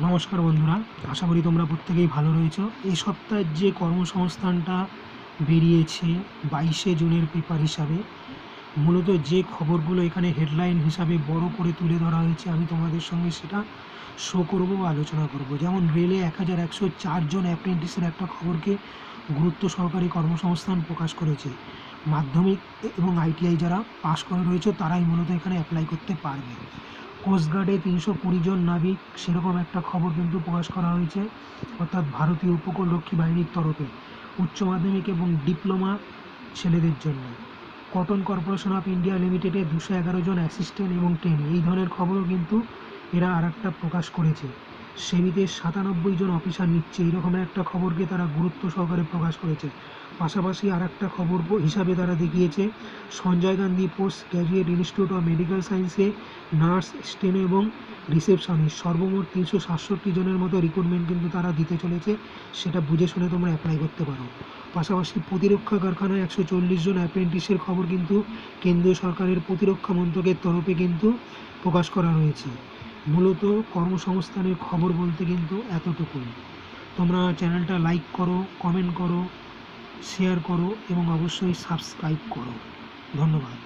নমস্কার বন্ধুরা, আশা করি তোমরা প্রত্যেকেই ভালো রয়েছো। এই সপ্তাহের যে কর্মসংস্থানটা বেরিয়েছে 22শে জুনের পেপার হিসাবে, মূলত যে খবরগুলো এখানে হেডলাইন হিসাবে বড় করে তুলে ধরা হয়েছে, আমি তোমাদের সঙ্গে সেটা শো করব বা আলোচনা করব। যেমন রেলে 1104 জন অ্যাপ্রেন্টিসের একটা খবরকে গুরুত্ব সহকারে কর্মসংস্থান প্রকাশ করেছে। মাধ্যমিক এবং আইটিআই যারা পাশ করে রয়েছে তারাই মূলত এখানে অ্যাপ্লাই করতে পারবে। কোস্টগার্ডে 320 জন নাবিক, সেরকম একটা খবর কিন্তু প্রকাশ করা হয়েছে, অর্থাৎ ভারতীয় উপকূলরক্ষী বাহিনীর তরফে উচ্চ মাধ্যমিক এবং ডিপ্লোমা ছেলেদের জন্য। কটন কর্পোরেশন অফ ইন্ডিয়া লিমিটেডে 211 জন অ্যাসিস্ট্যান্ট এবং ট্রেনি, এই ধরনের খবরও কিন্তু এরা আর একটা প্রকাশ করেছে। সেবিতে 97 জন অফিসার নিচ্ছে, এইরকম একটা খবরকে তারা গুরুত্ব সহকারে প্রকাশ করেছে। পাশাপাশি আর একটা খবর হিসাবে তারা দেখিয়েছে Sanjay Gandhi post graduate institute of medical সায়েন্সে নার্স, স্টেনো এবং রিসেপশনিস্ট সর্বমোট 367 জনের মতো রিক্রুটমেন্ট কিন্তু তারা দিতে চলেছে। সেটা বুঝে শুনে তোমরা অ্যাপ্লাই করতে পারো। পাশাপাশি প্রতিরক্ষা কারখানায় 140 জন অ্যাপ্রেন্টিসের খবর কিন্তু কেন্দ্রীয় সরকারের প্রতিরক্ষা মন্ত্রকের তরফে কিন্তু প্রকাশ করা রয়েছে। মূলত কর্মসংস্থানের খবর বলতে কিন্তু এতটুকুই। তোমরা চ্যানেলটা লাইক করো, কমেন্ট করো, শেয়ার করো এবং অবশ্যই সাবস্ক্রাইব করো। ধন্যবাদ।